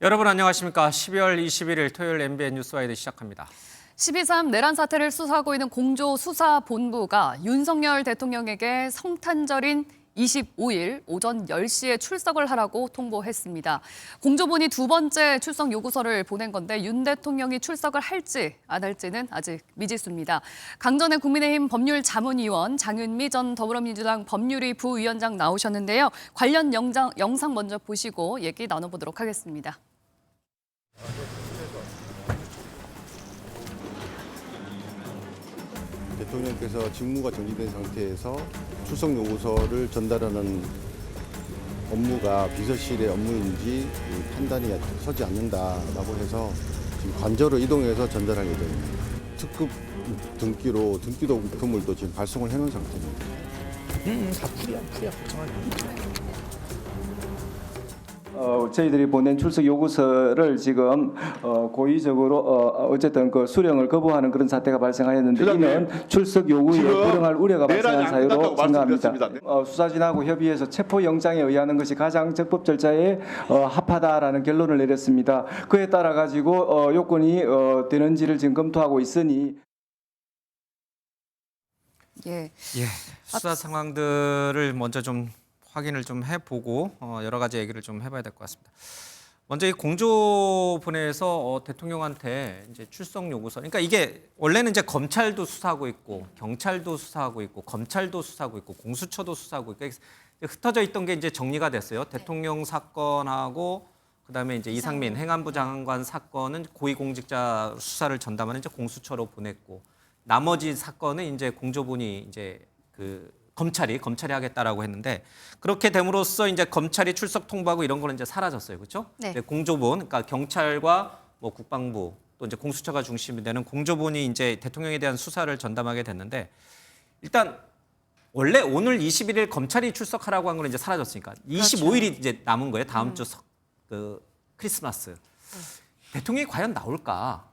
여러분 안녕하십니까? 12월 21일 토요일 MBN 뉴스와이드 시작합니다. 12.3 내란 사태를 수사하고 있는 공조수사본부가 윤석열 대통령에게 성탄절인 25일 오전 10시에 출석을 하라고 통보했습니다. 공조본이 두 번째 출석 요구서를 보낸 건데 윤 대통령이 출석을 할지 안 할지는 아직 미지수입니다. 강전의 국민의힘 법률자문위원 장윤미 전 더불어민주당 법률위 부위원장 나오셨는데요. 관련 영상 먼저 보시고 얘기 나눠보도록 하겠습니다. 대통령께서 직무가 정지된 상태에서 출석 요구서를 전달하는 업무가 비서실의 업무인지 판단이 서지 않는다라고 해서 지금 관저로 이동해서 전달할 예정입니다. 특급 등기로 등기도금을 지금 발송을 해놓은 상태입니다. 다 풀이야 걱정하지. 저희들이 보낸 출석 요구서를 지금 고의적으로 어쨌든 그 수령을 거부하는 그런 사태가 발생하였는데 이는 출석 요구에 불응할 우려가 발생한 사유로 생각합니다. 수사진하고 협의해서 체포영장에 의하는 것이 가장 적법 절차에 합하다라는 결론을 내렸습니다. 그에 따라 가지고 요건이 되는지를 지금 검토하고 있으니. 수사 상황들을 먼저 좀 확인을 좀 해보고 여러 가지 얘기를 좀 해봐야 될 것 같습니다. 먼저 이 공조본에서 대통령한테 이제 출석 요구서, 그러니까 이게 원래는 이제 검찰도 수사하고 있고 경찰도 수사하고 있고 검찰도 수사하고 있고 공수처도 수사하고 있고 흩어져 있던 게 이제 정리가 됐어요. 대통령 사건하고 그다음에 이제 이상민 행안부 장관 사건은 고위공직자 수사를 전담하는 이제 공수처로 보냈고 나머지 사건은 이제 공조본이 이제 검찰이 하겠다라고 했는데 그렇게 됨으로써 이제 검찰이 출석 통보하고 이런 거는 이제 사라졌어요, 그렇죠? 네. 공조본, 그러니까 경찰과 뭐 국방부 또 이제 공수처가 중심이 되는 공조본이 이제 대통령에 대한 수사를 전담하게 됐는데 일단 원래 오늘 21일 검찰이 출석하라고 한 거는 이제 사라졌으니까 25일이 이제 남은 거예요. 다음 주 크리스마스. 대통령이 과연 나올까?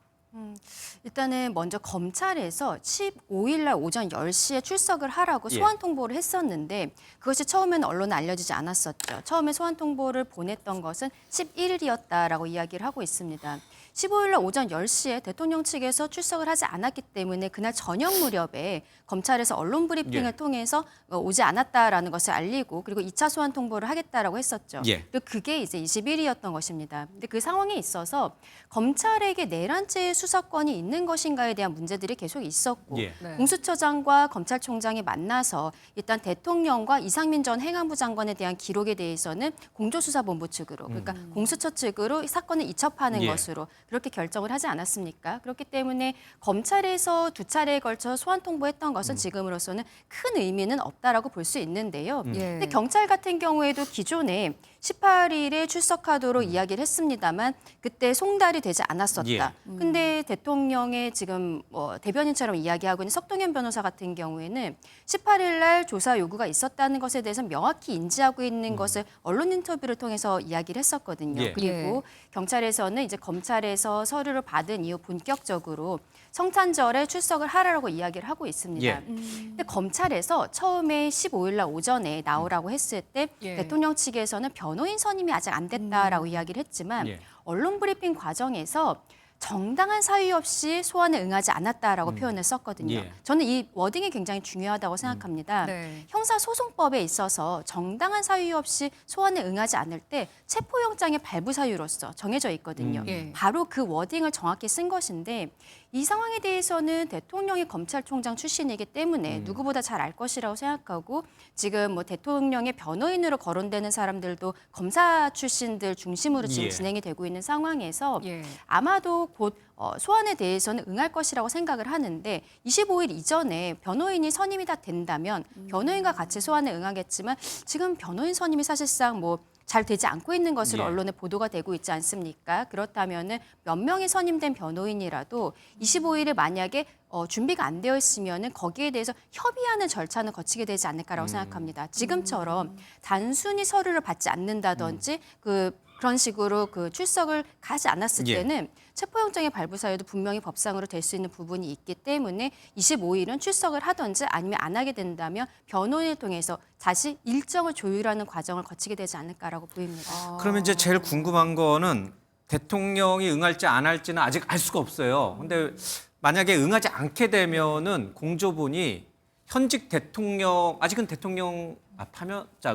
일단은 먼저 검찰에서 15일 날 오전 10시에 출석을 하라고 소환 통보를 했었는데 그것이 처음에는 언론에 알려지지 않았었죠. 처음에 소환 통보를 보냈던 것은 11일이었다라고 이야기를 하고 있습니다. 15일 날 오전 10시에 대통령 측에서 출석을 하지 않았기 때문에 그날 저녁 무렵에 검찰에서 언론 브리핑을 통해서 오지 않았다라는 것을 알리고 그리고 2차 소환 통보를 하겠다라고 했었죠. 그리고 그게 이제 20일이었던 것입니다. 근데 그 상황에 있어서 검찰에게 내란죄의 수사권이 있는 것인가에 대한 문제들이 계속 있었고 공수처장과 검찰총장이 만나서 일단 대통령과 이상민 전 행안부 장관에 대한 기록에 대해서는 공조수사본부 측으로 그러니까 공수처 측으로 사건을 이첩하는 것으로 그렇게 결정을 하지 않았습니까? 그렇기 때문에 검찰에서 두 차례에 걸쳐 소환 통보했던 것은 지금으로서는 큰 의미는 없다라고 볼 수 있는데요. 근데 경찰 같은 경우에도 기존에 18일에 출석하도록 이야기를 했습니다만 그때 송달이 되지 않았었다. 근데 대통령의 지금 대변인처럼 이야기하고 있는 석동현 변호사 같은 경우에는 18일 날 조사 요구가 있었다는 것에 대해서 명확히 인지하고 있는 것을 언론 인터뷰를 통해서 이야기를 했었거든요. 그리고 경찰에서는 이제 검찰에서 서류를 받은 이후 본격적으로 성탄절에 출석을 하라고 이야기를 하고 있습니다. 근데 검찰에서 처음에 15일 날 오전에 나오라고 했을 때 대통령 측에서는 변호인 선임이 아직 안 됐다라고 이야기를 했지만 언론 브리핑 과정에서 정당한 사유 없이 소환에 응하지 않았다라고 표현을 썼거든요. 저는 이 워딩이 굉장히 중요하다고 생각합니다. 형사소송법에 있어서 정당한 사유 없이 소환에 응하지 않을 때 체포영장의 발부 사유로서 정해져 있거든요. 바로 그 워딩을 정확히 쓴 것인데 이 상황에 대해서는 대통령이 검찰총장 출신이기 때문에 누구보다 잘 알 것이라고 생각하고 지금 뭐 대통령의 변호인으로 거론되는 사람들도 검사 출신들 중심으로 지금 진행이 되고 있는 상황에서 아마도 곧 소환에 대해서는 응할 것이라고 생각을 하는데 25일 이전에 변호인이 선임이 다 된다면 변호인과 같이 소환에 응하겠지만 지금 변호인 선임이 사실상 잘 되지 않고 있는 것으로 언론에 보도가 되고 있지 않습니까? 그렇다면은 몇 명의 선임된 변호인이라도 25일에 만약에 준비가 안 되어 있으면은 거기에 대해서 협의하는 절차는 거치게 되지 않을까라고 생각합니다. 지금처럼 단순히 서류를 받지 않는다든지 그런 식으로 출석을 가지 않았을 때는 체포영장의 발부 사유도 분명히 법상으로 될 수 있는 부분이 있기 때문에 25일은 출석을 하든지 아니면 안 하게 된다면 변호인을 통해서 다시 일정을 조율하는 과정을 거치게 되지 않을까라고 보입니다. 그러면 이제 제일 궁금한 거는 대통령이 응할지 안 할지는 아직 알 수가 없어요. 근데 만약에 응하지 않게 되면은 공조본이 현직 대통령, 아직은 대통령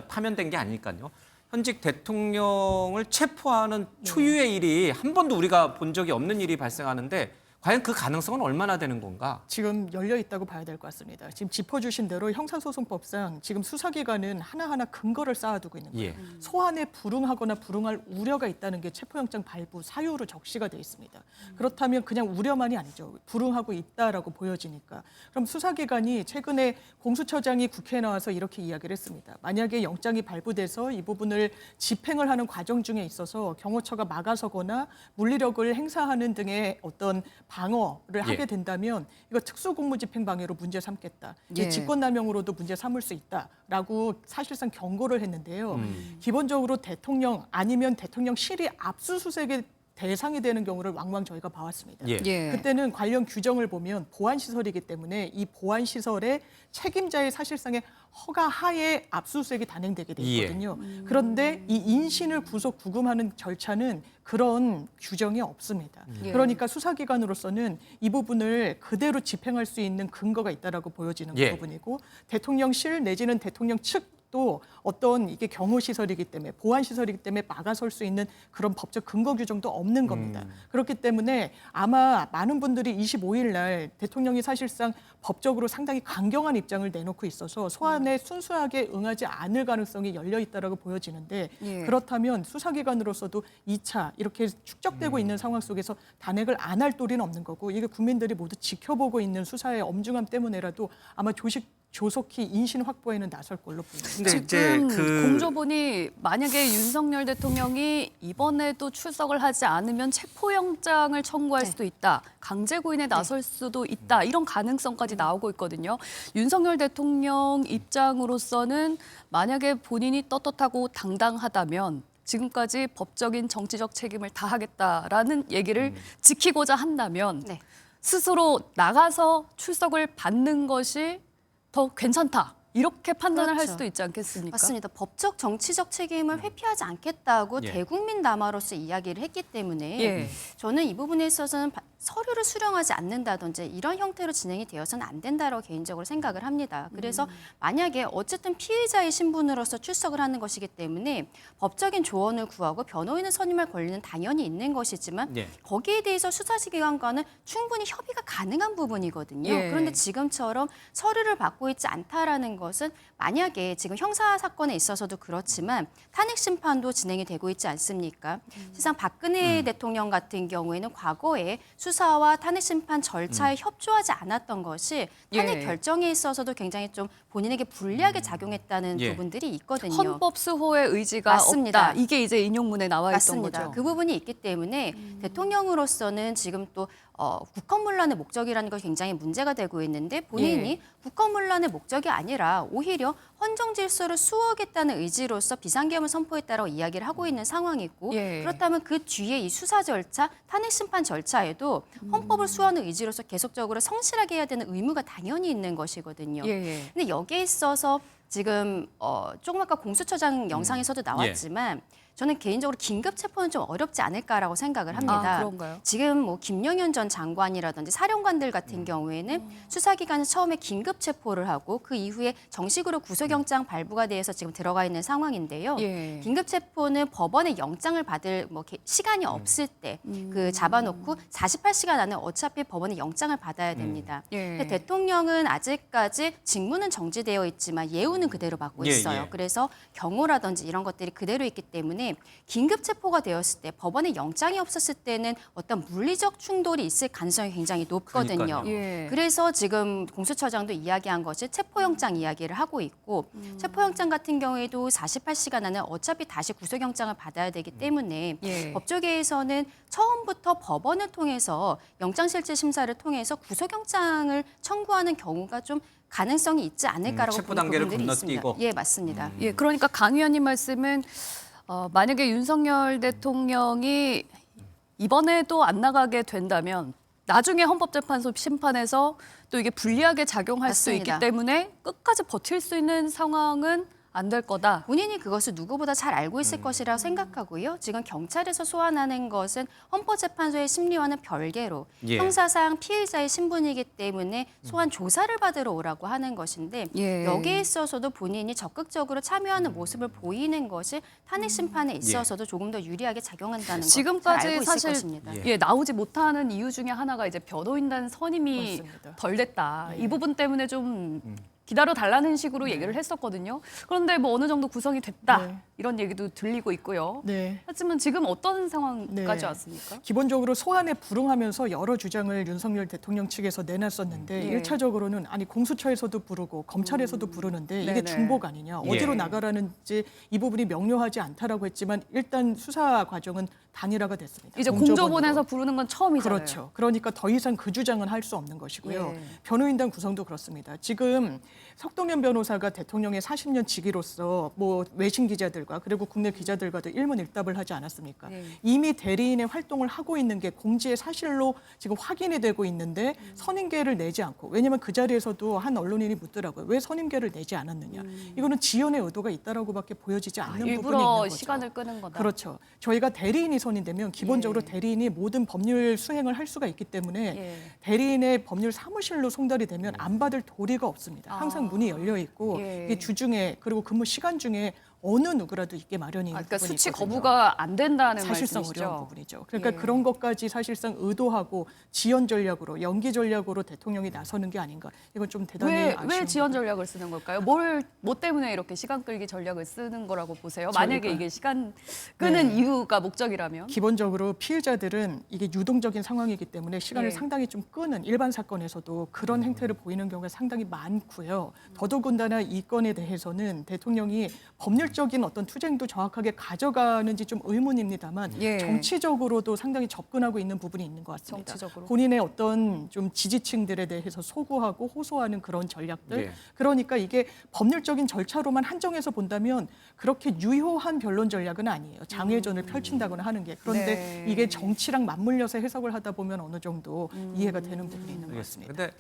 파면된 게 아니니까요. 현직 대통령을 체포하는 초유의 일이 한 번도 우리가 본 적이 없는 일이 발생하는데 과연 그 가능성은 얼마나 되는 건가? 지금 열려 있다고 봐야 될 것 같습니다. 지금 짚어주신 대로 형사소송법상 지금 수사기관은 하나하나 근거를 쌓아두고 있는 거예요. 예. 소환에 불응하거나 불응할 우려가 있다는 게 체포영장 발부 사유로 적시가 돼 있습니다. 그렇다면 그냥 우려만이 아니죠. 불응하고 있다라고 보여지니까. 그럼 수사기관이 최근에 공수처장이 국회에 나와서 이렇게 이야기를 했습니다. 만약에 영장이 발부돼서 이 부분을 집행을 하는 과정 중에 있어서 경호처가 막아서거나 물리력을 행사하는 등의 어떤 방어를 하게 된다면 이거 특수공무집행방해로 문제 삼겠다. 예. 직권남용으로도 문제 삼을 수 있다라고 사실상 경고를 했는데요. 기본적으로 대통령 아니면 대통령실이 압수수색의 대상이 되는 경우를 왕왕 저희가 봐왔습니다. 예. 예. 그때는 관련 규정을 보면 보안시설이기 때문에 이 보안시설의 책임자의 사실상의 허가하에 압수수색이 단행되게 돼 있거든요. 그런데 이 인신을 구속 구금하는 절차는 그런 규정이 없습니다. 예. 그러니까 수사기관으로서는 이 부분을 그대로 집행할 수 있는 근거가 있다라고 보여지는 예. 부분이고 대통령실 내지는 대통령 측 또 어떤 이게 경호시설이기 때문에 보안시설이기 때문에 막아설 수 있는 그런 법적 근거 규정도 없는 겁니다. 그렇기 때문에 아마 많은 분들이 25일 날 대통령이 사실상 법적으로 상당히 강경한 입장을 내놓고 있어서 소환에 순수하게 응하지 않을 가능성이 열려 있다라고 보여지는데 예. 그렇다면 수사기관으로서도 2차 이렇게 축적되고 있는 상황 속에서 단행을 안 할 도리는 없는 거고 이게 국민들이 모두 지켜보고 있는 수사의 엄중함 때문에라도 아마 조속히 인신 확보에는 나설 걸로 보입니다. 근데 이제 지금 그 공조본이 만약에 윤석열 대통령이 이번에도 출석을 하지 않으면 체포영장을 청구할 수도 있다. 강제 구인에 나설 수도 있다. 이런 가능성까지 나오고 있거든요. 윤석열 대통령 입장으로서는 만약에 본인이 떳떳하고 당당하다면 지금까지 법적인 정치적 책임을 다하겠다라는 얘기를 지키고자 한다면 네. 스스로 나가서 출석을 받는 것이 더 괜찮다. 이렇게 판단을 할 그렇죠. 수도 있지 않겠습니까? 맞습니다. 법적 정치적 책임을 회피하지 않겠다고 예. 대국민 담화로서 이야기를 했기 때문에 예. 저는 이 부분에 있어서는 서류를 수령하지 않는다든지 이런 형태로 진행이 되어서는 안 된다고 개인적으로 생각을 합니다. 그래서 만약에 어쨌든 피의자의 신분으로서 출석을 하는 것이기 때문에 법적인 조언을 구하고 변호인을 선임할 권리는 당연히 있는 것이지만 예. 거기에 대해서 수사기관과는 충분히 협의가 가능한 부분이거든요. 예. 그런데 지금처럼 서류를 받고 있지 않다라는 것은 만약에 지금 형사 사건에 있어서도 그렇지만 탄핵 심판도 진행이 되고 있지 않습니까? 사실상 박근혜 대통령 같은 경우에는 과거에 수사와 탄핵 심판 절차에 협조하지 않았던 것이 탄핵 예. 결정에 있어서도 굉장히 좀 본인에게 불리하게 작용했다는 예. 부분들이 있거든요. 헌법 수호의 의지가 맞습니다. 없다. 이게 이제 인용문에 나와 있던 맞습니다. 거죠. 그 부분이 있기 때문에 대통령으로서는 지금 또 국헌문란의 목적이라는 것 굉장히 문제가 되고 있는데 본인이 예. 국헌문란의 목적이 아니라 오히려 헌정 질서를 수호하겠다는 의지로서 비상계엄을 선포했다라고 이야기를 하고 있는 상황이고 예. 그렇다면 그 뒤에 이 수사 절차, 탄핵 심판 절차에도 헌법을 수호하는 의지로서 계속적으로 성실하게 해야 되는 의무가 당연히 있는 것이거든요. 예. 근데 여기에 있어서 지금 조금 아까 공수처장 영상에서도 나왔지만 저는 개인적으로 긴급 체포는 좀 어렵지 않을까라고 생각을 합니다. 아, 그런가요? 지금 뭐 김영현 전 장관이라든지 사령관들 같은 경우에는 수사기관은 처음에 긴급 체포를 하고 그 이후에 정식으로 구속영장 발부가 돼서 지금 들어가 있는 상황인데요. 예. 긴급 체포는 법원의 영장을 받을 뭐 시간이 없을 때 그 잡아놓고 48시간 안에 어차피 법원의 영장을 받아야 됩니다. 예. 근데 대통령은 아직까지 직무는 정지되어 있지만 예우는 그대로 받고 예, 있어요. 예. 그래서 경호라든지 이런 것들이 그대로 있기 때문에 긴급 체포가 되었을 때 법원에 영장이 없었을 때는 어떤 물리적 충돌이 있을 가능성이 굉장히 높거든요. 그러니까요. 예. 그래서 지금 공수처장도 이야기한 것이 체포영장 이야기를 하고 있고 체포영장 같은 경우에도 48시간 안에 어차피 다시 구속영장을 받아야 되기 때문에 예. 법조계에서는 처음부터 법원을 통해서 영장실질심사를 통해서 구속영장을 청구하는 경우가 좀 가능성이 있지 않을까라고 체포 보는 단계를 부분들이 있습니다. 건너뛰고. 예, 맞습니다. 예, 그러니까 강 의원님 말씀은 만약에 윤석열 대통령이 이번에도 안 나가게 된다면 나중에 헌법재판소 심판에서 또 이게 불리하게 작용할 수 있기 맞습니다. 때문에 끝까지 버틸 수 있는 상황은 안 될 거다. 본인이 그것을 누구보다 잘 알고 있을 것이라고 생각하고요. 지금 경찰에서 소환하는 것은 헌법재판소의 심리와는 별개로 예. 형사상 피의자의 신분이기 때문에 소환 조사를 받으러 오라고 하는 것인데 예. 여기에 있어서도 본인이 적극적으로 참여하는 모습을 보이는 것이 탄핵 심판에 있어서도 조금 더 유리하게 작용한다는 걸 잘 지금까지 알고 있을 사실 것입니다. 예, 나오지 못하는 이유 중에 하나가 이제 변호인단 선임이 맞습니다. 덜 됐다. 네. 이 부분 때문에 좀 기다려 달라는 식으로 얘기를 했었거든요. 그런데 뭐 어느 정도 구성이 됐다. 네. 이런 얘기도 들리고 있고요. 네. 하지만 지금 어떤 상황까지 네. 왔습니까? 기본적으로 소환에 불응하면서 여러 주장을 윤석열 대통령 측에서 내놨었는데 예. 일차적으로는 아니 공수처에서도 부르고 검찰에서도 부르는데 이게 네네. 중복 아니냐 예. 어디로 나가라는지 이 부분이 명료하지 않다라고 했지만 일단 수사 과정은 단일화가 됐습니다. 이제 공조본으로. 공조본에서 부르는 건 처음이잖아요. 그렇죠. 그러니까 더 이상 그 주장은 할 수 없는 것이고요. 예. 변호인단 구성도 그렇습니다. 지금 석동현 변호사가 대통령의 40년 직위로서 뭐 외신 기자들과 그리고 국내 기자들과도 일문일답을 하지 않았습니까? 예. 이미 대리인의 활동을 하고 있는 게 공지의 사실로 지금 확인이 되고 있는데 선임계를 내지 않고 왜냐하면 그 자리에서도 한 언론인이 묻더라고요. 왜 선임계를 내지 않았느냐? 이거는 지연의 의도가 있다라고밖에 보여지지 않는 부분이 있는 일부러 거죠. 시간을 끄는 거다. 그렇죠. 저희가 대리인이 선임되면 기본적으로 예. 대리인이 모든 법률 수행을 할 수가 있기 때문에 예. 대리인의 법률 사무실로 송달이 되면 안 받을 도리가 없습니다. 항상 아. 문이 열려 있고 예. 이게 주중에 그리고 근무 시간 중에 어느 누구라도 있게 마련이 있는 그러니까 부분이 수치 있거든요. 거부가 안 된다는 사실상 말씀이시죠? 어려운 부분이죠. 그러니까 예. 그런 것까지 사실상 의도하고 지연 전략으로 연기 전략으로 대통령이 나서는 게 아닌가. 이건 좀 대단히 왜 아쉬운 지연 부분. 전략을 쓰는 걸까요? 뭐 때문에 이렇게 시간 끌기 전략을 쓰는 거라고 보세요? 만약에 저희가- 이게 시간 끄는 네. 이유가 목적이라면? 기본적으로 피해자들은 이게 유동적인 상황이기 때문에 시간을 예. 상당히 좀 끄는 일반 사건에서도 그런 행태를 보이는 경우가 상당히 많고요. 더더군다나 이 건에 대해서는 대통령이 법률적인 어떤 투쟁도 정확하게 가져가는지 좀 의문입니다만 예. 정치적으로도 상당히 접근하고 있는 부분이 있는 것 같습니다. 정치적으로? 본인의 어떤 좀 지지층들에 대해서 소구하고 호소하는 그런 전략들. 예. 그러니까 이게 법률적인 절차로만 한정해서 본다면 그렇게 유효한 변론 전략은 아니에요. 장외전을 펼친다거나 하는 게. 그런데 네. 이게 정치랑 맞물려서 해석을 하다 보면 어느 정도 이해가 되는 부분이 있는 것 알겠습니다. 같습니다.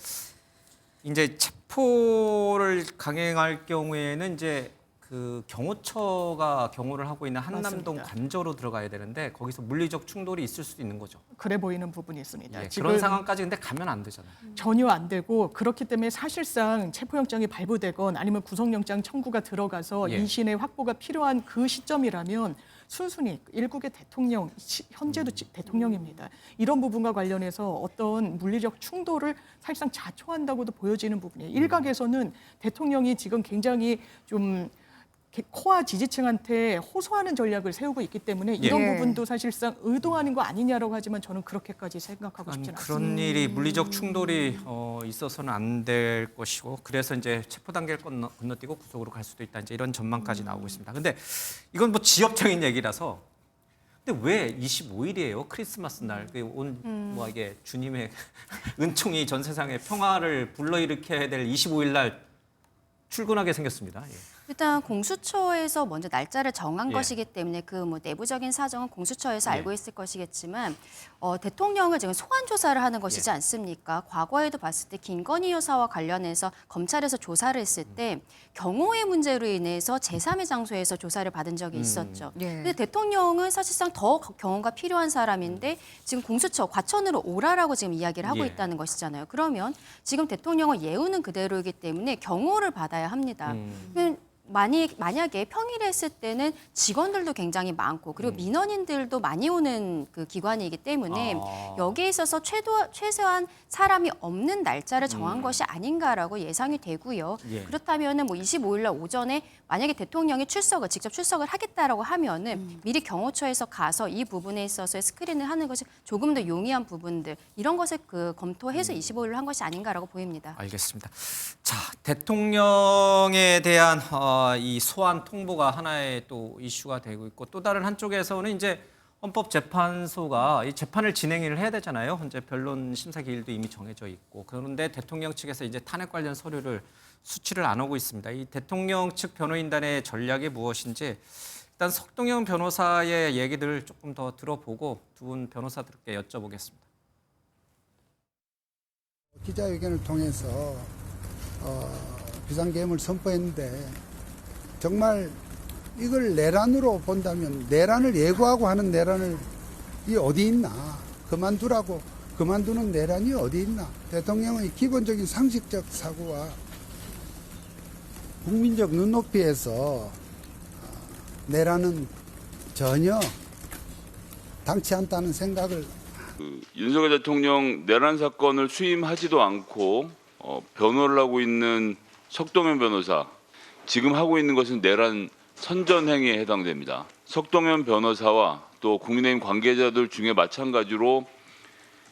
근데 이제 체포를 강행할 경우에는 이제 그 경호처가 경호를 하고 있는 한남동 맞습니다. 관저로 들어가야 되는데 거기서 물리적 충돌이 있을 수도 있는 거죠. 그래 보이는 부분이 있습니다. 예, 지금 그런 상황까지 근데 가면 안 되잖아요. 전혀 안 되고 그렇기 때문에 사실상 체포영장이 발부되건 아니면 구속영장 청구가 들어가서 예. 이신의 확보가 필요한 그 시점이라면 순순히 일국의 대통령, 현재도 대통령입니다. 이런 부분과 관련해서 어떤 물리적 충돌을 사실상 자초한다고도 보여지는 부분이에요. 일각에서는 대통령이 지금 굉장히 좀 코아 지지층한테 호소하는 전략을 세우고 있기 때문에 이런 예. 부분도 사실상 의도하는 거 아니냐라고 하지만 저는 그렇게까지 생각하고 아니, 싶지는 그런 않습니다. 일이 물리적 충돌이 있어서는 안 될 것이고 그래서 이제 체포 단계를 건너뛰고 구속으로 갈 수도 있다 이제 이런 전망까지 나오고 있습니다. 근데 이건 뭐 지역적인 얘기라서 근데 왜 25일이에요? 크리스마스 날 뭐 이게 주님의 은총이 전 세상의 평화를 불러일으켜야 될 25일 날 출근하게 생겼습니다. 예. 일단 공수처에서 먼저 날짜를 정한 예. 것이기 때문에 그 뭐 내부적인 사정은 공수처에서 예. 알고 있을 것이겠지만 대통령을 지금 소환 조사를 하는 것이지 않습니까? 과거에도 봤을 때 김건희 여사와 관련해서 검찰에서 조사를 했을 때 경호의 문제로 인해서 제3의 장소에서 조사를 받은 적이 있었죠. 예. 근데 대통령은 사실상 더 경호가 필요한 사람인데 지금 공수처 과천으로 오라라고 지금 이야기를 하고 예. 있다는 것이잖아요. 그러면 지금 대통령은 예우는 그대로이기 때문에 경호를 받아야 합니다. 만약에 평일에 했을 때는 직원들도 굉장히 많고 그리고 민원인들도 많이 오는 그 기관이기 때문에 여기에 있어서 최소한 사람이 없는 날짜를 정한 것이 아닌가라고 예상이 되고요. 예. 그렇다면은 뭐 25일 날 오전에 만약에 대통령이 직접 출석을 하겠다라고 하면은 미리 경호처에서 가서 이 부분에 있어서의 스크린을 하는 것이 조금 더 용이한 부분들 이런 것을 검토해서 25일을 한 것이 아닌가라고 보입니다. 알겠습니다. 자, 대통령에 대한 이 소환 통보가 하나의 또 이슈가 되고 있고 또 다른 한쪽에서는 이제 헌법재판소가 이 재판을 진행을 해야 되잖아요. 현재 변론 심사 기일도 이미 정해져 있고 그런데 대통령 측에서 이제 탄핵 관련 서류를 수치를 안 하고 있습니다. 이 대통령 측 변호인단의 전략이 무엇인지 일단 석동현 변호사의 얘기들을 조금 더 들어보고 두 분 변호사들께 여쭤보겠습니다. 기자회견을 통해서 비상계엄을 선포했는데 정말 이걸 내란으로 본다면 내란을 예고하고 하는 내란을 이 어디 있나? 그만두라고 그만두는 내란이 어디 있나? 대통령의 기본적인 상식적 사고와 국민적 눈높이에서 내란은 전혀 당치 않다는 생각을 윤석열 대통령 내란 사건을 수임하지도 않고 변호를 하고 있는 석동현 변호사, 지금 하고 있는 것은 내란 선전행위에 해당됩니다. 석동현 변호사와 또 국민의힘 관계자들 중에 마찬가지로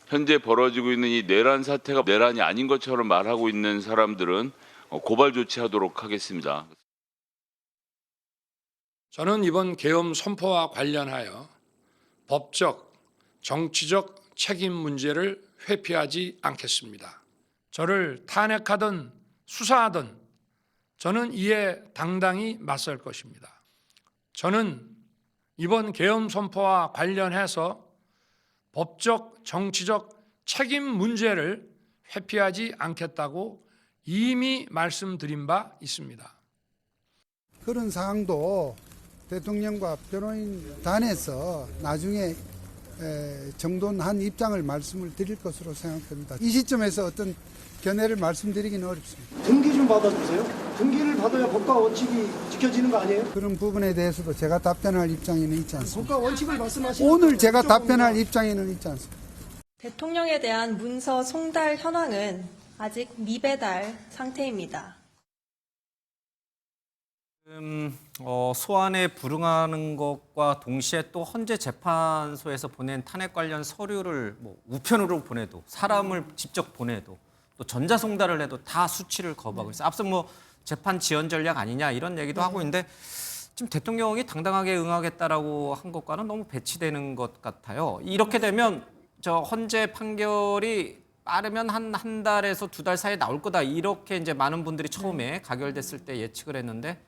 현재 벌어지고 있는 이 내란 사태가 내란이 아닌 것처럼 말하고 있는 사람들은 고발 조치하도록 하겠습니다. 저는 이번 계엄 선포와 관련하여 법적, 정치적 책임 문제를 회피하지 않겠습니다. 저를 탄핵하든 수사하든 저는 이에 당당히 맞설 것입니다. 저는 이번 계엄 선포와 관련해서 법적, 정치적 책임 문제를 회피하지 않겠다고 이미 말씀드린 바 있습니다. 그런 사항도 대통령과 변호인 단에서 나중에 정돈한 입장을 말씀을 드릴 것으로 생각합니다. 이 시점에서 어떤 견해를 말씀드리기는 어렵습니다. 등기 좀 받아주세요. 등기를 받아야 법과 원칙이 지켜지는 거 아니에요? 그런 부분에 대해서도 제가 답변할 입장에는 있지 않습니다. 법과 원칙을 말씀하시는 오늘 제가 답변할 입장에는 있지 않습니다. 대통령에 대한 문서 송달 현황은 아직 미배달 상태입니다. 지금 소환에 불응하는 것과 동시에 또 헌재 재판소에서 보낸 탄핵 관련 서류를 뭐 우편으로 보내도 사람을 직접 보내도 또 전자송달을 해도 다 수치를 거부하고 있어요. 앞서 뭐 재판 지연 전략 아니냐 이런 얘기도 하고 있는데 지금 대통령이 당당하게 응하겠다라고 한 것과는 너무 배치되는 것 같아요. 이렇게 되면 저 헌재 판결이 빠르면 한 달에서 2달 사이에 나올 거다 이렇게 이제 많은 분들이 처음에 가결됐을 때 예측을 했는데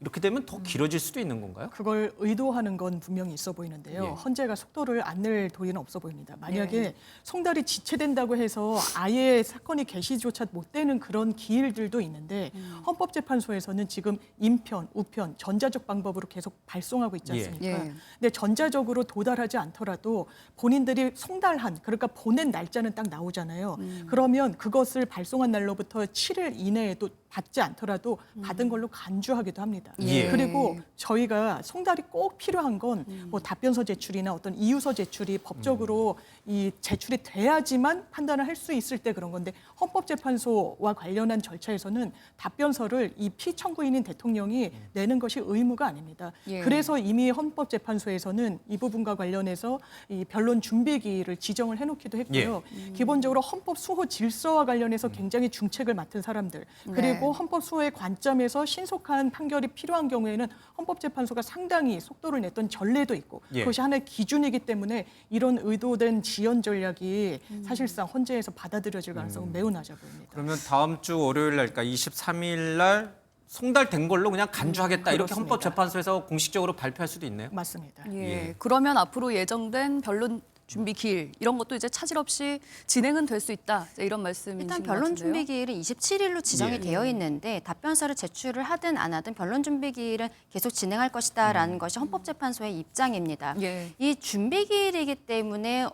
이렇게 되면 더 길어질 수도 있는 건가요? 그걸 의도하는 건 분명히 있어 보이는데요. 예. 헌재가 속도를 안 낼 도리는 없어 보입니다. 만약에 송달이 지체된다고 해서 아예 사건이 개시조차 못 되는 그런 기일들도 있는데 헌법재판소에서는 지금 인편, 우편, 전자적 방법으로 계속 발송하고 있지 않습니까? 예. 근데 전자적으로 도달하지 않더라도 본인들이 송달한, 그러니까 보낸 날짜는 딱 나오잖아요. 그러면 그것을 발송한 날로부터 7일 이내에도 받지 않더라도 받은 걸로 간주하기도 합니다. 예. 그리고 저희가 송달이 꼭 필요한 건 뭐 답변서 제출이나 어떤 이유서 제출이 법적으로 이 제출이 돼야지만 판단을 할 수 있을 때 그런 건데 헌법재판소와 관련한 절차에서는 답변서를 이 피청구인인 대통령이 내는 것이 의무가 아닙니다. 예. 그래서 이미 헌법재판소에서는 이 부분과 관련해서 이 변론 준비기를 지정을 해놓기도 했고요. 기본적으로 헌법 수호 질서와 관련해서 굉장히 중책을 맡은 사람들 그리고 헌법 수호의 관점에서 신속한 판결이 필요한 경우에는 헌법재판소가 상당히 속도를 냈던 전례도 있고 그것이 하나의 기준이기 때문에 이런 의도된 지연 전략이 사실상 헌재에서 받아들여질 가능성은 매우 낮아 보입니다. 그러면 다음 주 월요일 날, 그러니까 23일 날 송달된 걸로 그냥 간주하겠다 이렇게 그렇습니다. 헌법재판소에서 공식적으로 발표할 수도 있네요. 맞습니다. 예. 그러면 앞으로 예정된 변론 준비 기일 이런 것도 이제 차질 없이 진행은 될 수 있다. 이런 말씀이신 일단 것 변론 같은데요. 준비 기일은 27일로 지정이 예. 되어 있는데 답변서를 제출을 하든 안 하든 변론 준비 기일은 계속 진행할 것이다라는 것이 헌법재판소의 입장입니다. 예. 이 준비 기일이기 때문에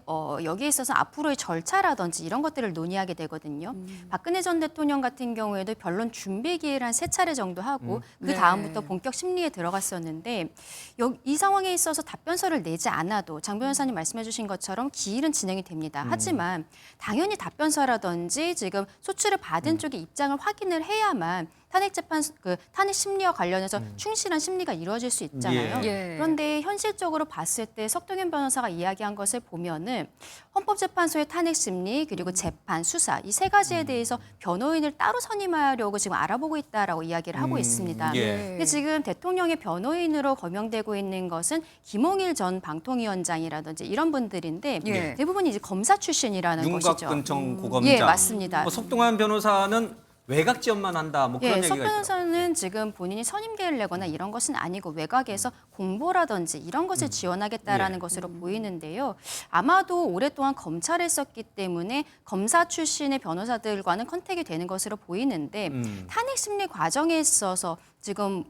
여기에 있어서 앞으로의 절차라든지 이런 것들을 논의하게 되거든요. 박근혜 전 대통령 같은 경우에도 변론 준비 기일 한 3차례 정도 하고 그 다음부터 본격 심리에 들어갔었는데 이 상황에 있어서 답변서를 내지 않아도 장 변호사님 말씀해 주신 것처럼 기일은 진행이 됩니다. 하지만 당연히 답변서라든지 지금 소추를 받은 쪽의 입장을 확인을 해야만 탄핵 심리와 관련해서 충실한 심리가 이루어질 수 있잖아요. 예. 그런데 현실적으로 봤을 때 석동현 변호사가 이야기한 것을 보면은 헌법재판소의 탄핵 심리 그리고 재판, 수사 이 3가지에 대해서 변호인을 따로 선임하려고 지금 알아보고 있다라고 이야기를 하고 있습니다. 예. 근데 지금 대통령의 변호인으로 거명되고 있는 것은 김홍일 전 방통위원장이라든지 이런 분들인데 예. 대부분이 이제 검사 출신이라는 것이죠. 윤곽근청 고검장. 예, 맞습니다. 석동환 변호사는 외곽 지원만 한다 뭐 그런 예, 석 얘기가 있더라고요. 변호사는 지금 본인이 선임계를 내거나 이런 것은 아니고 외곽에서 공보라든지 이런 것을 지원하겠다라는 예. 것으로 보이는데요. 아마도 오랫동안 검찰에 있었기 때문에 검사 출신의 변호사들과는 컨택이 되는 것으로 보이는데 탄핵 심리 과정에 있어서 지금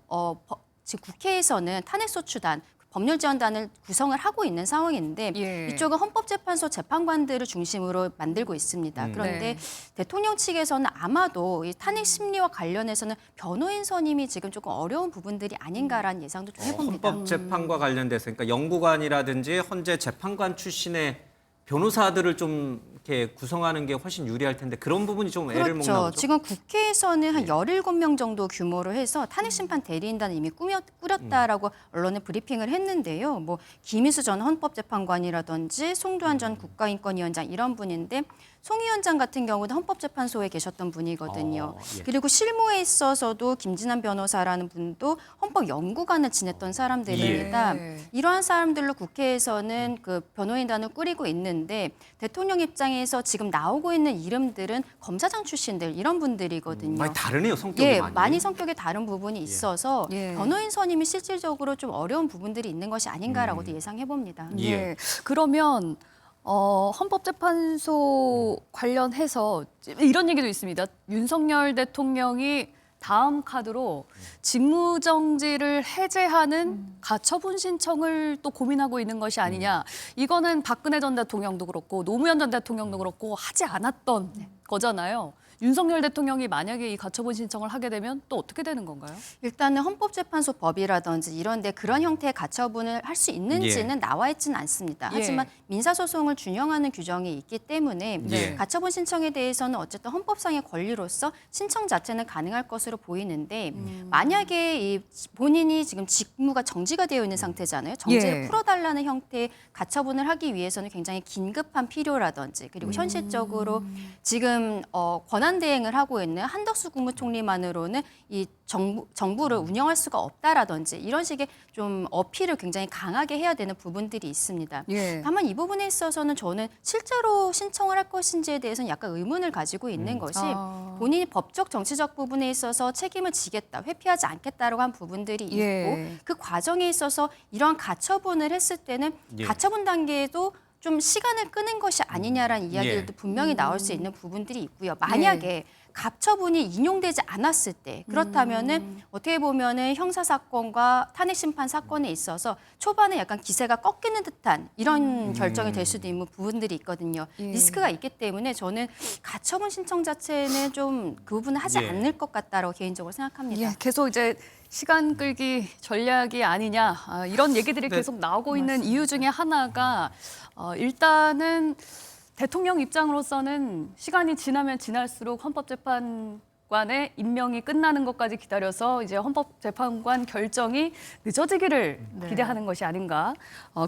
지금 국회에서는 탄핵소추단 법률지원단을 구성을 하고 있는 상황인데 예. 이쪽은 헌법재판소 재판관들을 중심으로 만들고 있습니다. 그런데 네. 대통령 측에서는 아마도 이 탄핵 심리와 관련해서는 변호인 선임이 지금 조금 어려운 부분들이 아닌가라는 예상도 좀 해봅니다. 헌법 재판과 관련돼서 그러니까 연구관이라든지 헌재 재판관 출신의 변호사들을 좀 이렇게 구성하는 게 훨씬 유리할 텐데 그런 부분이 좀 애를 먹나 그렇죠. 보죠. 지금 국회에서는 한 17명 정도 규모로 해서 탄핵심판 대리인단을 이미 꾸렸다라고 언론에 브리핑을 했는데요. 뭐 김희수 전 헌법재판관이라든지 송두환 전 국가인권위원장 이런 분인데 송 위원장 같은 경우는 헌법재판소에 계셨던 분이거든요. 예. 그리고 실무에 있어서도 김진환 변호사라는 분도 헌법연구관을 지냈던 사람들입니다. 예. 이러한 사람들로 국회에서는 그 변호인단을 꾸리고 있는데 대통령 입장에서 지금 나오고 있는 이름들은 검사장 출신들 이런 분들이거든요. 많이 다르네요 성격이 예, 많이. 많이 성격이 다른 부분이 있어서 예. 변호인 선임이 실질적으로 좀 어려운 부분들이 있는 것이 아닌가라고도 예상해 봅니다. 예. 예. 그러면 헌법재판소 관련해서 이런 얘기도 있습니다. 윤석열 대통령이 다음 카드로 직무정지를 해제하는 가처분 신청을 또 고민하고 있는 것이 아니냐. 이거는 박근혜 전 대통령도 그렇고 노무현 전 대통령도 그렇고 하지 않았던 거잖아요. 윤석열 대통령이 만약에 이 가처분 신청을 하게 되면 또 어떻게 되는 건가요? 일단은 헌법재판소 법이라든지 이런 데 그런 형태의 가처분을 할 수 있는지는 나와 있지는 않습니다. 예. 하지만 민사소송을 준용하는 규정이 있기 때문에 예. 가처분 신청에 대해서는 어쨌든 헌법상의 권리로서 신청 자체는 가능할 것으로 보이는데 만약에 이 본인이 지금 직무가 정지가 되어 있는 상태잖아요. 정지를 예. 풀어달라는 형태의 가처분을 하기 위해서는 굉장히 긴급한 필요라든지 그리고 현실적으로 지금 권한 대행을 하고 있는 한덕수 국무총리만으로는 이 정부를 운영할 수가 없다라든지 이런 식의 좀 어필을 굉장히 강하게 해야 되는 부분들이 있습니다. 예. 다만 이 부분에 있어서는 저는 실제로 신청을 할 것인지에 대해서는 약간 의문을 가지고 있는 것이 본인이 법적 정치적 부분에 있어서 책임을 지겠다, 회피하지 않겠다라고 한 부분들이 있고 예. 그 과정에 있어서 이러한 가처분을 했을 때는 예. 가처분 단계에도 좀 시간을 끄는 것이 아니냐라는 이야기들도 분명히 나올 수 있는 부분들이 있고요. 만약에 가처분이 인용되지 않았을 때 그렇다면은 어떻게 보면은 형사 사건과 탄핵 심판 사건에 있어서 초반에 약간 기세가 꺾이는 듯한 이런 결정이 될 수도 있는 부분들이 있거든요. 리스크가 있기 때문에 저는 가처분 신청 자체는 좀 그 부분을 하지 예. 않을 것 같다라고 개인적으로 생각합니다. 예, 계속 이제 시간 끌기 전략이 아니냐 이런 얘기들이 네. 계속 나오고 있는 이유 중에 하나가 일단은 대통령 입장으로서는 시간이 지나면 지날수록 헌법재판관의 임명이 끝나는 것까지 기다려서 이제 헌법재판관 결정이 늦어지기를 기대하는 것이 아닌가.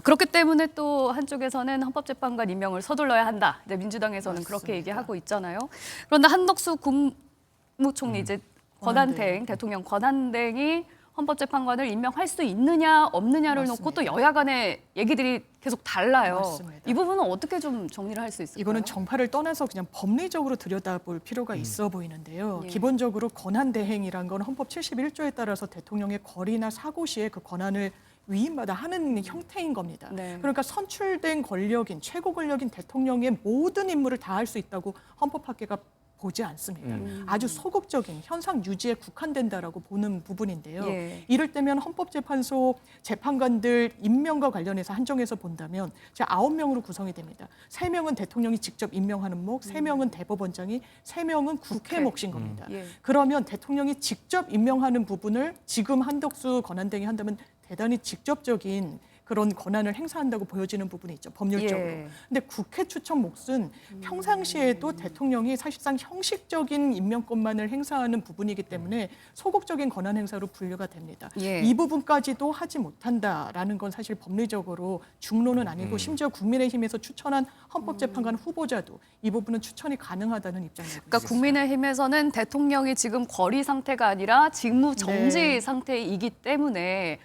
그렇기 때문에 또 한쪽에서는 헌법재판관 임명을 서둘러야 한다. 이제 민주당에서는 그렇게 얘기하고 있잖아요. 그런데 한덕수 국무총리 이제 권한대행, 대통령 권한대행이 헌법재판관을 임명할 수 있느냐 없느냐를 놓고 또 여야 간의 얘기들이 계속 달라요. 맞습니다. 이 부분은 어떻게 좀 정리를 할 수 있을까요? 이거는 정파를 떠나서 그냥 법리적으로 들여다볼 필요가 있어 보이는데요. 예. 기본적으로 권한대행이란 건 헌법 71조에 따라서 대통령의 거리나 사고 시에 그 권한을 위임받아 하는 형태인 겁니다. 네. 그러니까 선출된 권력인 최고 권력인 대통령의 모든 임무를 다 할 수 있다고 헌법학계가 보지 않습니다. 아주 소극적인 현상 유지에 국한된다라고 보는 부분인데요. 예. 이럴 때면 헌법재판소 재판관들 임명과 관련해서 한정해서 본다면 제 9명으로 구성이 됩니다. 3명은 대통령이 직접 임명하는 목, 3명은 대법원장이, 3명은 국회 몫인 겁니다. 예. 그러면 대통령이 직접 임명하는 부분을 지금 한덕수 권한대행이 한다면 대단히 직접적인 그런 권한을 행사한다고 보여지는 부분이 있죠, 법률적으로. 예. 근데 국회 추천 몫은 평상시에도 대통령이 사실상 형식적인 임명권만을 행사하는 부분이기 때문에 소극적인 권한 행사로 분류가 됩니다. 예. 이 부분까지도 하지 못한다라는 건 사실 법리적으로 중론은 아니고 심지어 국민의힘에서 추천한 헌법재판관 후보자도 이 부분은 추천이 가능하다는 입장입니다. 그러니까 국민의힘에서는 대통령이 지금 거리 상태가 아니라 직무 정지 네. 상태이기 때문에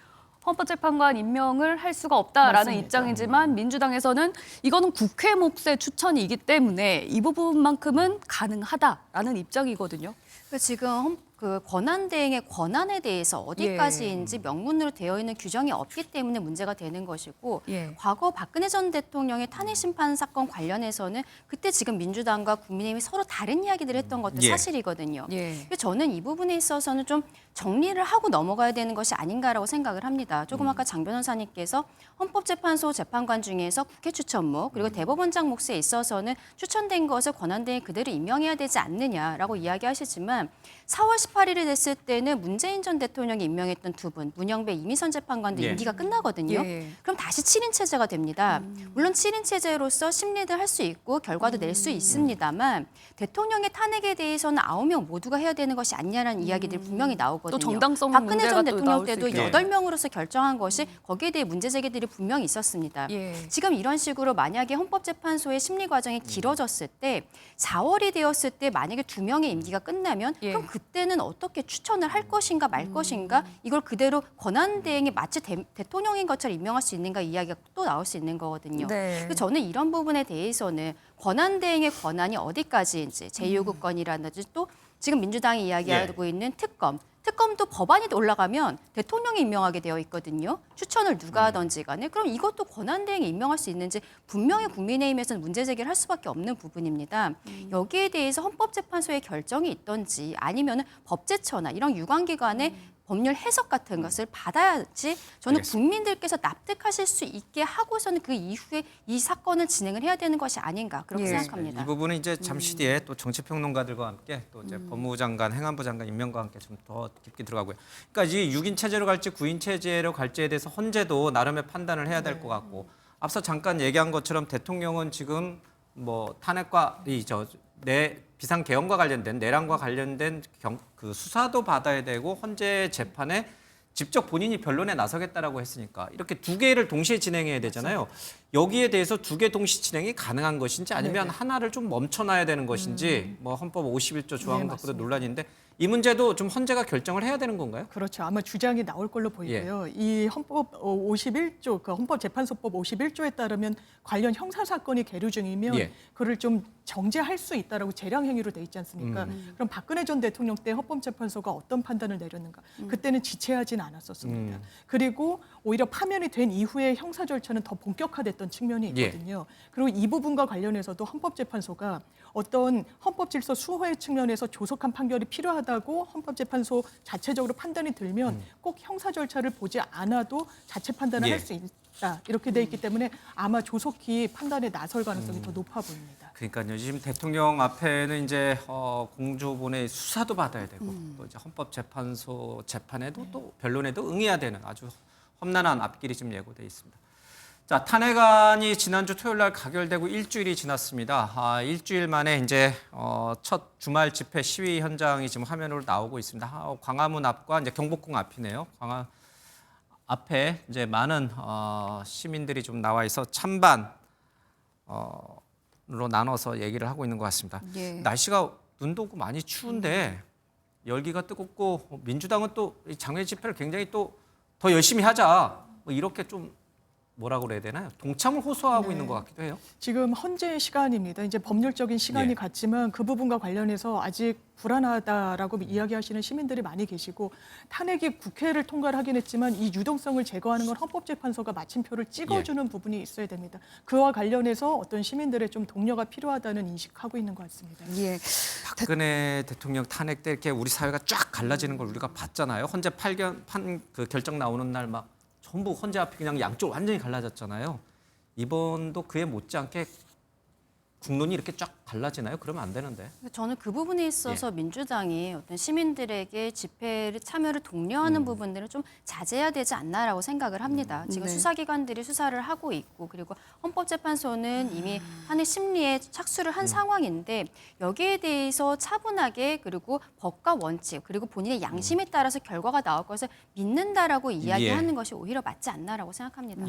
헌법재판관 임명을 할 수가 없다라는 맞습니다. 입장이지만 민주당에서는 이거는 국회 몫의 추천이기 때문에 이 부분만큼은 가능하다라는 입장이거든요. 지금 그 권한대행의 권한에 대해서 어디까지인지 명문으로 되어 있는 규정이 없기 때문에 문제가 되는 것이고 과거 박근혜 전 대통령의 탄핵 심판 사건 관련해서는 그때 지금 민주당과 국민의힘이 서로 다른 이야기들을 했던 것도 사실이거든요. 그래서 저는 이 부분에 있어서는 좀 정리를 하고 넘어가야 되는 것이 아닌가라고 생각을 합니다. 조금 아까 장 변호사님께서 헌법재판소 재판관 중에서 국회 추천목 그리고 대법원장 몫에 있어서는 추천된 것을 권한대행 그대로 임명해야 되지 않느냐라고 이야기하시지만 4월 18일이 됐을 때는 문재인 전 대통령이 임명했던 두 분, 문영배, 이미선 재판관도 임기가 끝나거든요. 그럼 다시 7인 체제가 됩니다. 물론 7인 체제로서 심리를 할 수 있고 결과도 낼 수 있습니다만 대통령의 탄핵에 대해서는 9명 모두가 해야 되는 것이 아니냐라는 이야기들이 분명히 나오거든요. 또 정당성 박근혜 전 문제가 또 대통령 나올 수 때도 있겠네요. 8명으로서 결정한 것이 거기에 대해 문제 제기들이 분명히 있었습니다. 지금 이런 식으로 만약에 헌법재판소의 심리 과정이 길어졌을 때 4월이 되었을 때 만약에 2명의 임기가 끝나면 그럼 그때는 어떻게 추천을 할 것인가 말 것인가 이걸 그대로 권한대행이 마치 대통령인 것처럼 임명할 수 있는가 이야기가 또 나올 수 있는 거거든요. 그래서 저는 이런 부분에 대해서는 권한대행의 권한이 어디까지인지 제2요구권이라든지 또 지금 민주당이 이야기하고 있는 특검도 법안이 올라가면 대통령이 임명하게 되어 있거든요. 추천을 누가 하든지 간에. 그럼 이것도 권한대행이 임명할 수 있는지 분명히 국민의힘에서는 문제 제기를 할 수밖에 없는 부분입니다. 여기에 대해서 헌법재판소의 결정이 있든지 아니면 법제처나 이런 유관기관의 법률 해석 같은 것을 받아야지 저는 국민들께서 납득하실 수 있게 하고서는 그 이후에 이 사건을 진행을 해야 되는 것이 아닌가 그렇게 생각합니다. 이 부분은 이제 잠시 뒤에 또 정치평론가들과 함께 또 이제 법무부 장관, 행안부 장관 임명과 함께 좀 더 깊게 들어가고요. 그러니까 이 6인 체제로 갈지 9인 체제로 갈지에 대해서 헌재도 나름의 판단을 해야 될 것 같고 앞서 잠깐 얘기한 것처럼 대통령은 지금 뭐 탄핵과 내 비상 개헌과 관련된 내란과 관련된 그 수사도 받아야 되고 헌재 재판에 직접 본인이 변론에 나서겠다라고 했으니까 이렇게 두 개를 동시에 진행해야 되잖아요. 여기에 대해서 두 개 동시 진행이 가능한 것인지 아니면 하나를 좀 멈춰놔야 되는 것인지 뭐 헌법 51조 조항 갖고도 논란인데 이 문제도 좀 헌재가 결정을 해야 되는 건가요? 그렇죠. 아마 주장이 나올 걸로 보이고요. 이 헌법 51조, 그 헌법재판소법 51조에 따르면 관련 형사 사건이 계류 중이면 그를 좀 정지할 수 있다라고 재량 행위로 돼 있지 않습니까? 그럼 박근혜 전 대통령 때 헌법재판소가 어떤 판단을 내렸는가? 그때는 지체하진 않았었습니다. 그리고 오히려 파면이 된 이후에 형사 절차는 더 본격화됐던 측면이 있거든요. 그리고 이 부분과 관련해서도 헌법재판소가 어떤 헌법질서 수호의 측면에서 조속한 판결이 필요하다고 헌법재판소 자체적으로 판단이 들면 꼭 형사 절차를 보지 않아도 자체 판단을 할 수 있다. 이렇게 돼 있기 때문에 아마 조속히 판단에 나설 가능성이 더 높아 보입니다. 그러니까요. 지금 대통령 앞에는 이제 공조본의 수사도 받아야 되고 또 이제 헌법재판소 재판에도 또 변론에도 응해야 되는 아주 험난한 앞길이 지금 예고돼 있습니다. 자, 탄핵안이 지난주 토요일 날 가결되고 일주일이 지났습니다. 일주일 만에 이제 첫 주말 집회 시위 현장이 지금 화면으로 나오고 있습니다. 광화문 앞과 이제 경복궁 앞이네요. 광화 앞에 이제 많은 시민들이 좀 나와 있어 찬반으로 나눠서 얘기를 하고 있는 것 같습니다. 날씨가 눈도 오고 많이 추운데 열기가 뜨겁고 민주당은 또 장외 집회를 굉장히 또 더 열심히 하자 뭐 이렇게 좀 뭐라고 그래야 되나요? 동참을 호소하고 있는 것 같기도 해요. 지금 헌재 시간입니다. 이제 법률적인 시간이 갔지만 그 부분과 관련해서 아직 불안하다라고 이야기하시는 시민들이 많이 계시고 탄핵이 국회를 통과를 하긴 했지만 이 유동성을 제거하는 건 헌법재판소가 마침표를 찍어주는 부분이 있어야 됩니다. 그와 관련해서 어떤 시민들의 좀 독려가 필요하다는 인식하고 있는 것 같습니다. 박근혜 대통령 탄핵 때 이렇게 우리 사회가 쫙 갈라지는 걸 우리가 봤잖아요. 헌재 그 결정 나오는 날 막 전부 헌재 앞이 그냥 양쪽 완전히 갈라졌잖아요. 이번도 그에 못지않게 국론이 이렇게 쫙 갈라지나요? 그러면 안 되는데. 저는 그 부분에 있어서 민주당이 어떤 시민들에게 집회를 참여를 독려하는 부분들을 좀 자제해야 되지 않나라고 생각을 합니다. 지금 수사기관들이 수사를 하고 있고 그리고 헌법재판소는 이미 탄핵 심리에 착수를 한 상황인데 여기에 대해서 차분하게 그리고 법과 원칙 그리고 본인의 양심에 따라서 결과가 나올 것을 믿는다라고 이야기하는 것이 오히려 맞지 않나라고 생각합니다.